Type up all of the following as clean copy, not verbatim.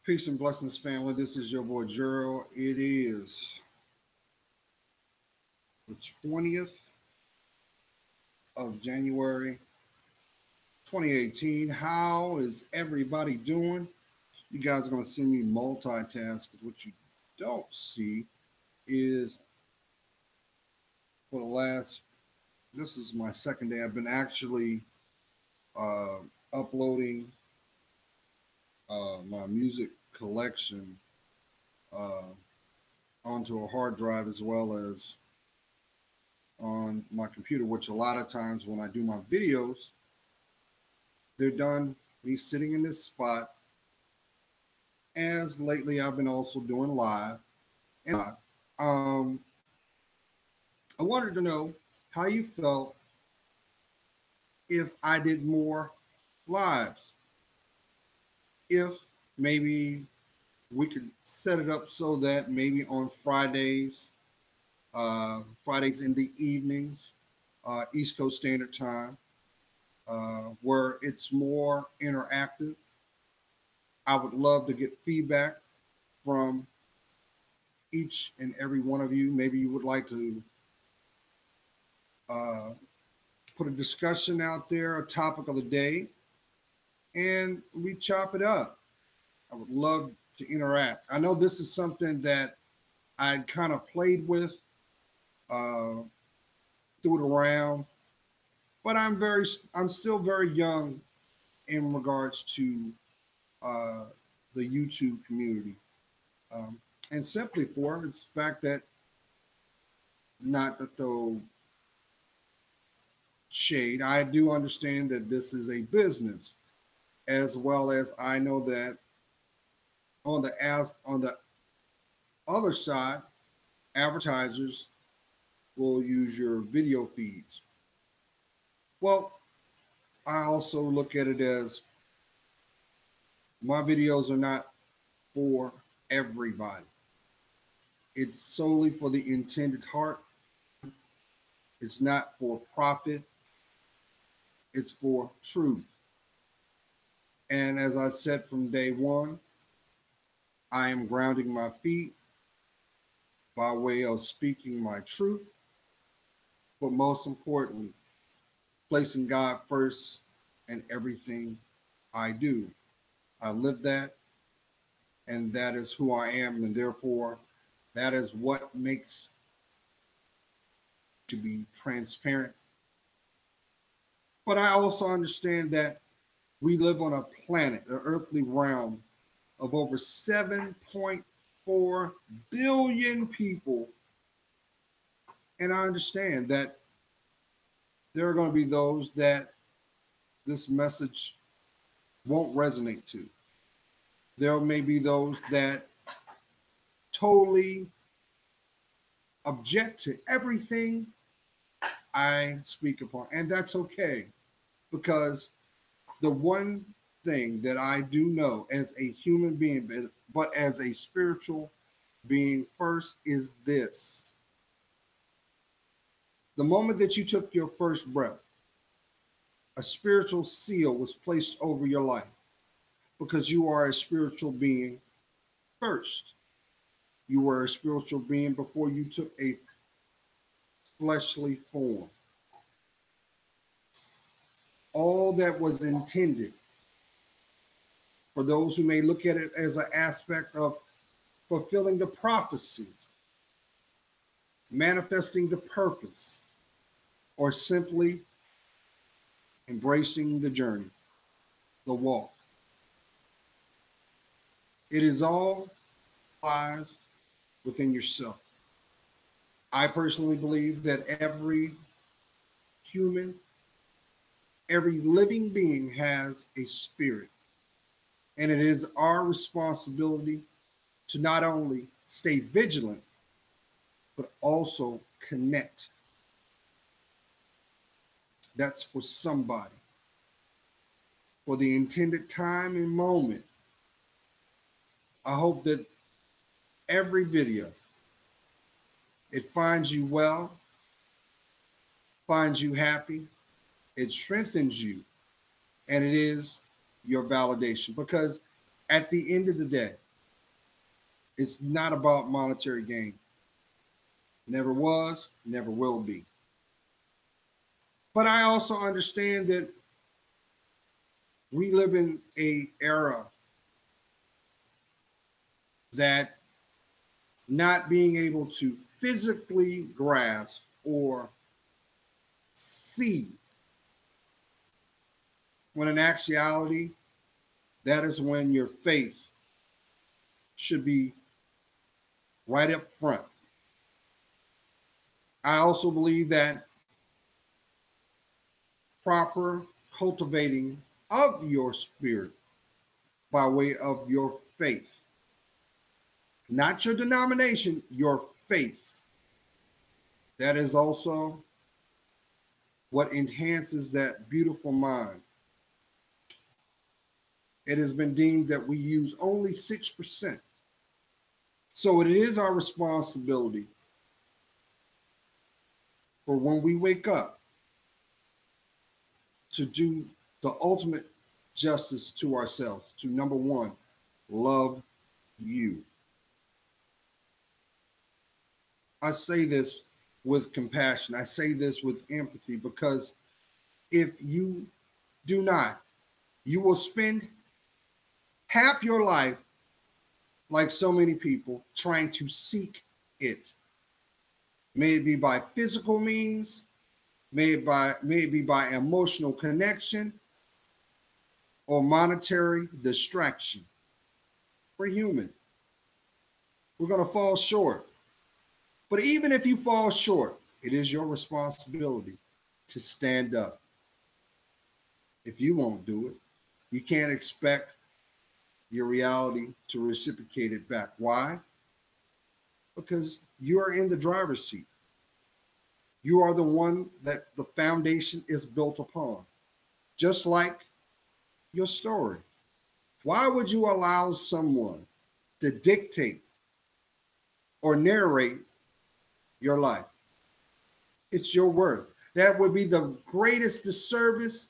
Peace and blessings, family. This is your boy Gerald. It is the 20th of January, 2018. How is everybody doing? You guys are going to see me multitask because what you don't see is for the last, this is my second day. I've been actually uh, uploading my music collection uh, onto a hard drive as well as on my computer, which a lot of times when I do my videos, they're done me sitting in this spot. As lately, I've been also doing live. And I wanted to know how you felt if I did more lives. If maybe we could set it up so that maybe on Fridays in the evenings, East Coast Standard Time, where it's more interactive. I would love to get feedback from each and every one of you. Maybe you would like to uh, put a discussion out there, a topic of the day, and we chop it up. I would love to interact. I know this is something that I kind of played with, uh, threw it around, but I'm still very young in regards to uh, the YouTube community, um, and simply for it's the fact that not to throw shade, I do understand that this is a business, as well as I know that on the other side, advertisers will use your video feeds. Well, I also look at it as my videos are not for everybody. It's solely for the intended heart. It's not for profit. It's for truth. And as I said from day one, I am grounding my feet by way of speaking my truth, but most importantly, placing God first in everything I do. I live that, and that is who I am, and therefore, that is what makes to be transparent. But I also understand that we live on a planet, an earthly realm of over 7.4 billion people, and I understand that there are going to be those that this message won't resonate to. There may be those that totally object to everything I speak upon. And that's okay because the one thing that I do know as a human being, but as a spiritual being first, is this: the moment that you took your first breath, a spiritual seal was placed over your life because you are a spiritual being first. You were a spiritual being before you took a fleshly form. All that was intended for those who may look at it as an aspect of fulfilling the prophecy, manifesting the purpose, or simply embracing the journey, the walk. It is all lies within yourself. I personally believe that every human, every living being has a spirit, and it is our responsibility to not only stay vigilant, but also connect. That's for somebody. For the intended time and moment, I hope that every video, it finds you well, finds you happy, it strengthens you, and it is your validation. Because At the end of the day, it's not about monetary gain. Never was, never will be. But I also understand that we live in a era that not being able to physically grasp or see, when in actuality, that is when your faith should be right up front. I also believe that proper cultivating of your spirit by way of your faith, not your denomination, your faith, that is also what enhances that beautiful mind. It has been deemed that we use only 6%. So it is our responsibility for when we wake up to do the ultimate justice to ourselves, to number one, love you. I say this with compassion. I say this with empathy because if you do not, you will spend half your life, like so many people, trying to seek it. May it be by physical means, may it be by emotional connection or monetary distraction. We're human. We're going to fall short. But even if you fall short, it is your responsibility to stand up. If you won't do it, you can't expect your reality to reciprocate it back. Why? Because you are in the driver's seat. You are the one that the foundation is built upon, just like your story. Why would you allow someone to dictate or narrate your life? It's your worth. That would be the greatest disservice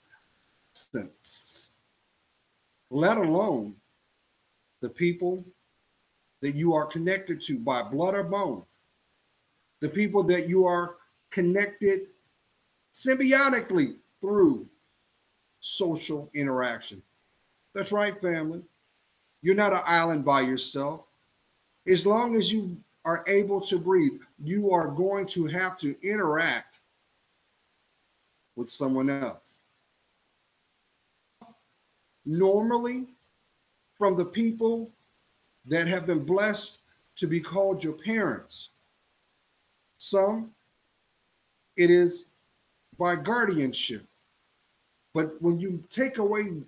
since, let alone the people that you are connected to by blood or bone, the people that you are connected symbiotically through social interaction. That's right, family. You're not an island by yourself. As long as you are able to breathe, you are going to have to interact with someone else. Normally, from the people that have been blessed to be called your parents. Some, it is by guardianship. But when you take away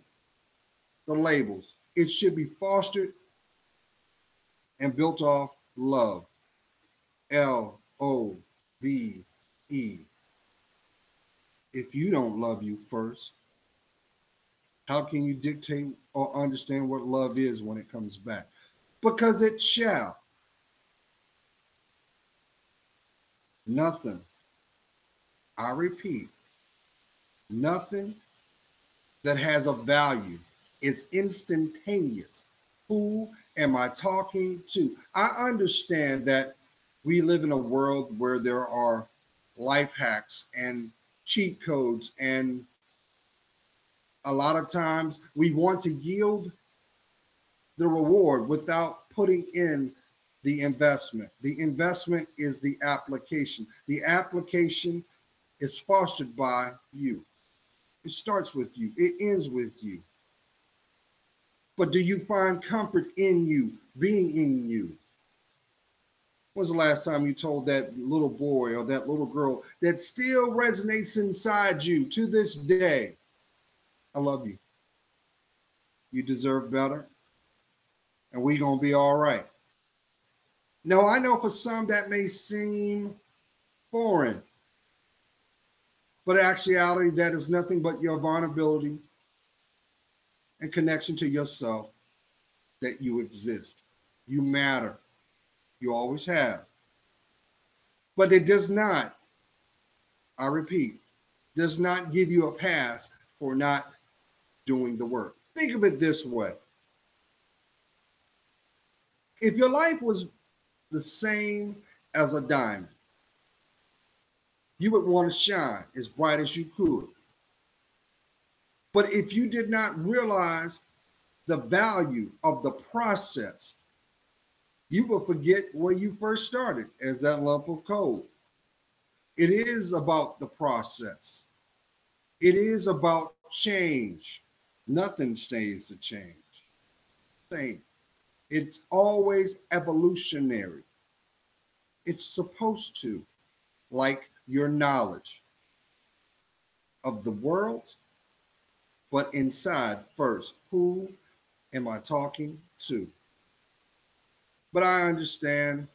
the labels, it should be fostered and built off love. Love. If you don't love you first, how can you dictate or understand what love is when it comes back? Because it shall. Nothing, I repeat, nothing that has a value is instantaneous. Who am I talking to? I understand that we live in a world where there are life hacks and cheat codes, and a lot of times we want to yield the reward without putting in the investment. The investment is the application. The application is fostered by you. It starts with you, it ends with you. But do you find comfort in you, being in you? When's the last time you told that little boy or that little girl that still resonates inside you to this day, I love you. You deserve better, and we gonna be all right. Now, I know for some that may seem foreign, but in actuality, that is nothing but your vulnerability and connection to yourself, that you exist. You matter. You always have. But it does not, I repeat, does not give you a pass for not doing the work. Think of it this way. If your life was the same as a diamond, you would want to shine as bright as you could. But if you did not realize the value of the process, you will forget where you first started as that lump of coal. It is about the process. It is about change. Nothing stays the change. Same. It's always evolutionary. It's supposed to, like your knowledge of the world, but inside first. Who am I talking to? But I understand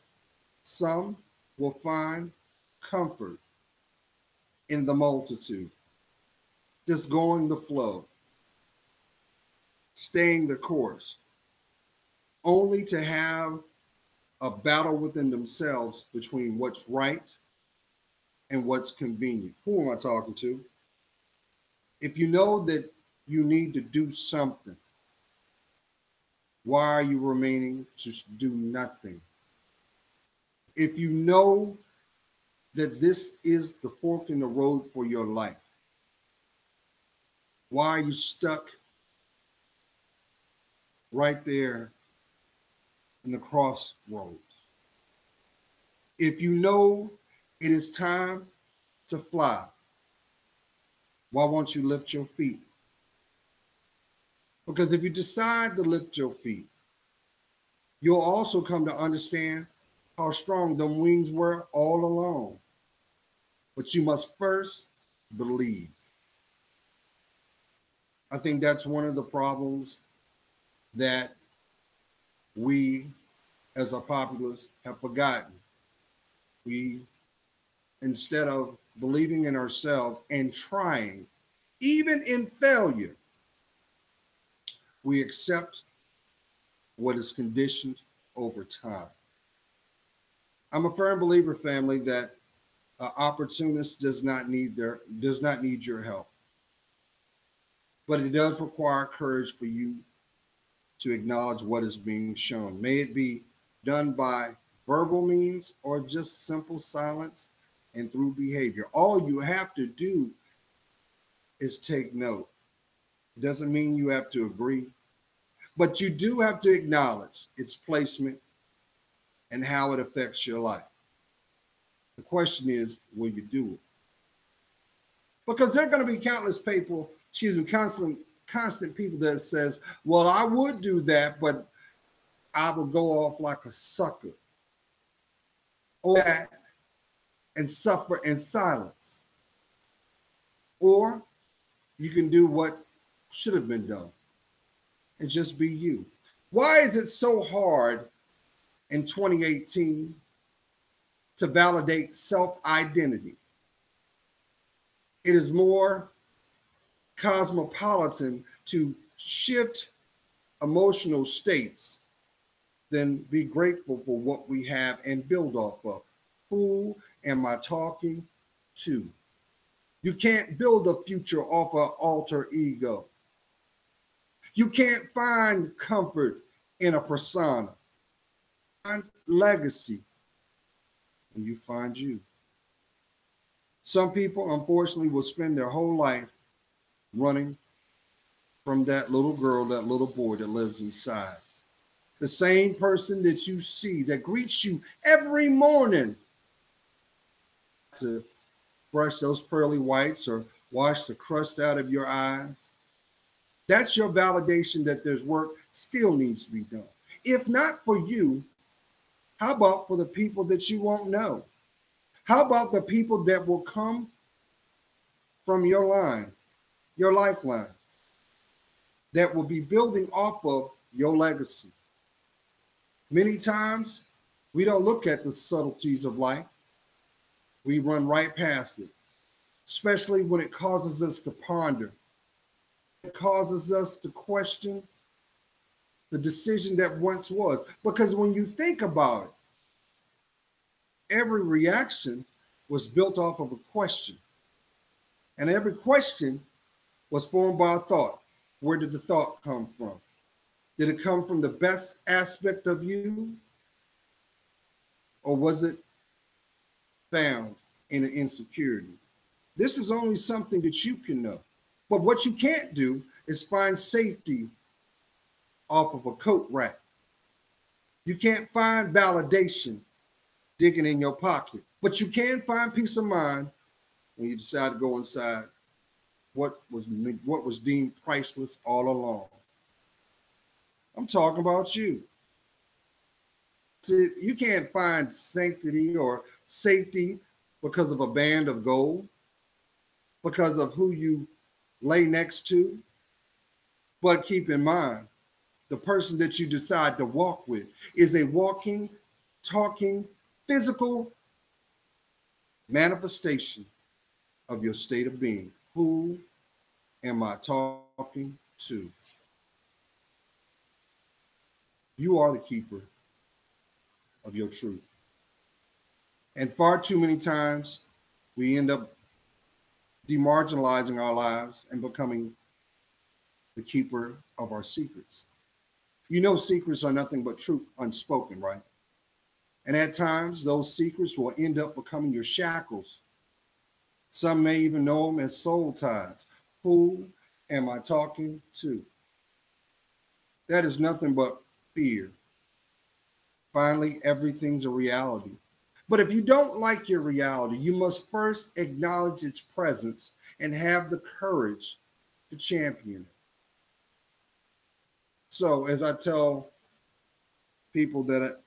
some will find comfort in the multitude, just going the flow, staying the course, only to have a battle within themselves between what's right and what's convenient. Who am I talking to? If you know that you need to do something, why are you remaining to do nothing? If you know that this is the fork in the road for your life, why are you stuck right there in the crossroads? If you know it is time to fly, why won't you lift your feet? Because if you decide to lift your feet, you'll also come to understand how strong them wings were all along. But you must first believe. I think that's one of the problems that we as a populace have forgotten. We, instead of believing in ourselves and trying, even in failure, we accept what is conditioned over time. I'm a firm believer, family, that an opportunist does not need your help, but it does require courage for you to acknowledge what is being shown. May it be done by verbal means or just simple silence and through behavior. All you have to do is take note. Doesn't mean you have to agree, but you do have to acknowledge its placement and how it affects your life. The question is, will you do it? Because there are going to be countless people, constant people that says, well, I would do that, but I would go off like a sucker. Or that and suffer in silence. Or you can do what should have been done and just be you. Why is it so hard in 2018 to validate self-identity? It is more cosmopolitan to shift emotional states than be grateful for what we have and build off of. Who am I talking to? You can't build a future off an alter ego. You can't find comfort in a persona. Find legacy when you find you. Some people, unfortunately, will spend their whole life running from that little girl, that little boy that lives inside. The same person that you see that greets you every morning to brush those pearly whites or wash the crust out of your eyes. That's your validation that there's work still needs to be done. If not for you, how about for the people that you won't know? How about the people that will come from your line, your lifeline, that will be building off of your legacy? Many times, we don't look at the subtleties of life. We run right past it, especially when it causes us to ponder. It causes us to question the decision that once was. Because when you think about it, every reaction was built off of a question. And every question was formed by a thought. Where did the thought come from? Did it come from the best aspect of you, or was it found in an insecurity? This is only something that you can know. But what you can't do is find safety off of a coat rack. You can't find validation digging in your pocket, but you can find peace of mind when you decide to go inside what was deemed priceless all along. I'm talking about you. See, you can't find sanctity or safety because of a band of gold, because of who you lay next to. But keep in mind, the person that you decide to walk with is a walking, talking, physical manifestation of your state of being. Who am I talking to? You are the keeper of your truth. And far too many times, we end up demarginalizing our lives and becoming the keeper of our secrets. You know, secrets are nothing but truth unspoken, right? And at times, those secrets will end up becoming your shackles. Some may even know them as soul ties. Who am I talking to? That is nothing but fear. Finally, everything's a reality. But if you don't like your reality, you must first acknowledge its presence and have the courage to champion it. So, as I tell people that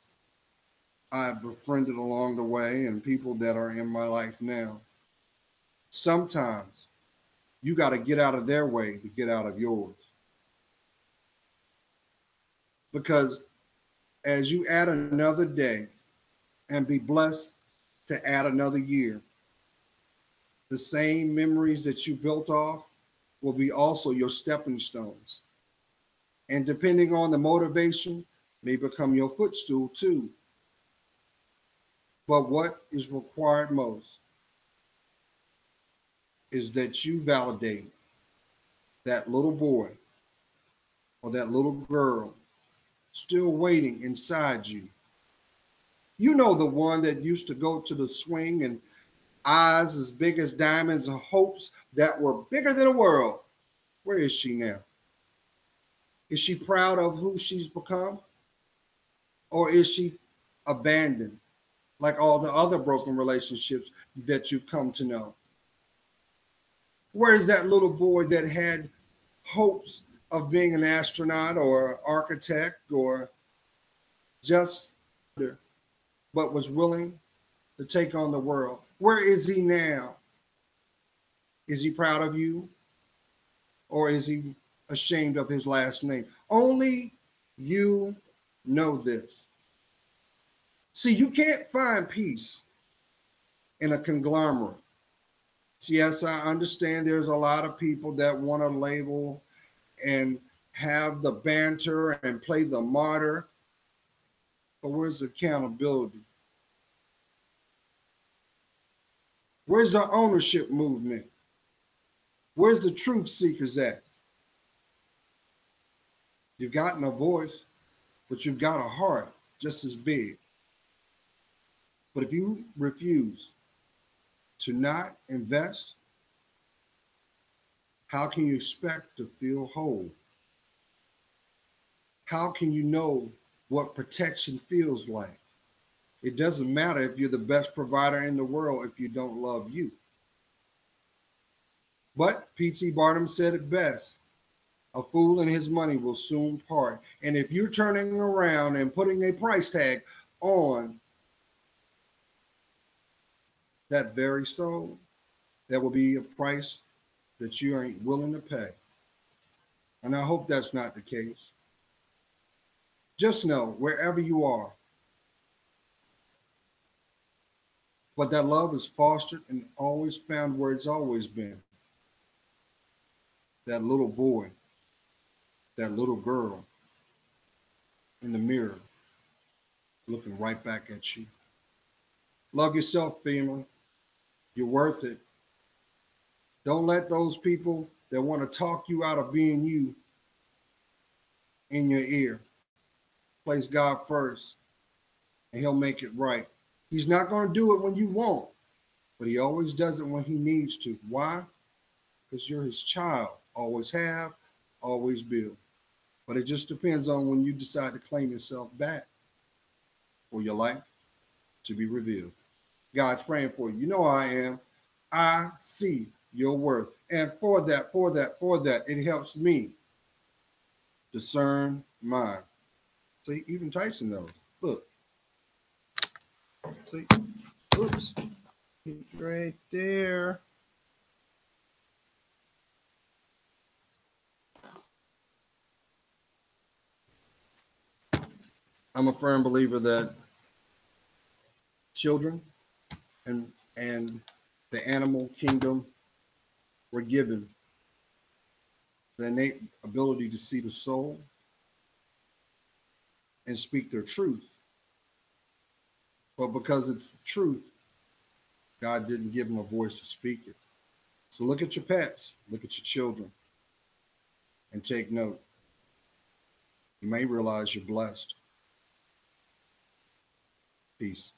I've befriended along the way and people that are in my life now, sometimes you got to get out of their way to get out of yours. Because as you add another day and be blessed to add another year, the same memories that you built off will be also your stepping stones. And depending on the motivation, may become your footstool too. But what is required most is that you validate that little boy or that little girl still waiting inside you. You know, the one that used to go to the swing and eyes as big as diamonds and hopes that were bigger than the world. Where is she now? Is she proud of who she's become? Or is she abandoned like all the other broken relationships that you've come to know? Where is that little boy that had hopes of being an astronaut or an architect or just, but was willing to take on the world? Where is he now? Is he proud of you? Or is he ashamed of his last name? Only you know this. See, you can't find peace in a conglomerate. Yes, I understand there's a lot of people that want to label and have the banter and play the martyr, but where's the accountability? Where's the ownership movement? Where's the truth seekers at? You've gotten a voice, but you've got a heart just as big. But if you refuse to not invest, how can you expect to feel whole? How can you know what protection feels like? It doesn't matter if you're the best provider in the world if you don't love you. But P.T. Barnum said it best: a fool and his money will soon part. And if you're turning around and putting a price tag on that very soul, that will be a price that you ain't willing to pay. And I hope that's not the case. Just know, wherever you are, but that love is fostered and always found where it's always been. That little boy, that little girl in the mirror looking right back at you. Love yourself, family. You're worth it. Don't let those people that want to talk you out of being you in your ear. Place God first, and He'll make it right. He's not going to do it when you won't, but He always does it when He needs to. Why? Because you're His child. Always have, always will. But it just depends on when you decide to claim yourself back for your life to be revealed. God's praying for you. You know I am. I see your worth. And for that, it helps me discern mine. See, even Tyson knows. Look, see, oops, right there. I'm a firm believer that children and the animal kingdom were given the innate ability to see the soul and speak their truth. But because it's truth, God didn't give them a voice to speak it. So look at your pets, look at your children, and take note. You may realize you're blessed. Peace.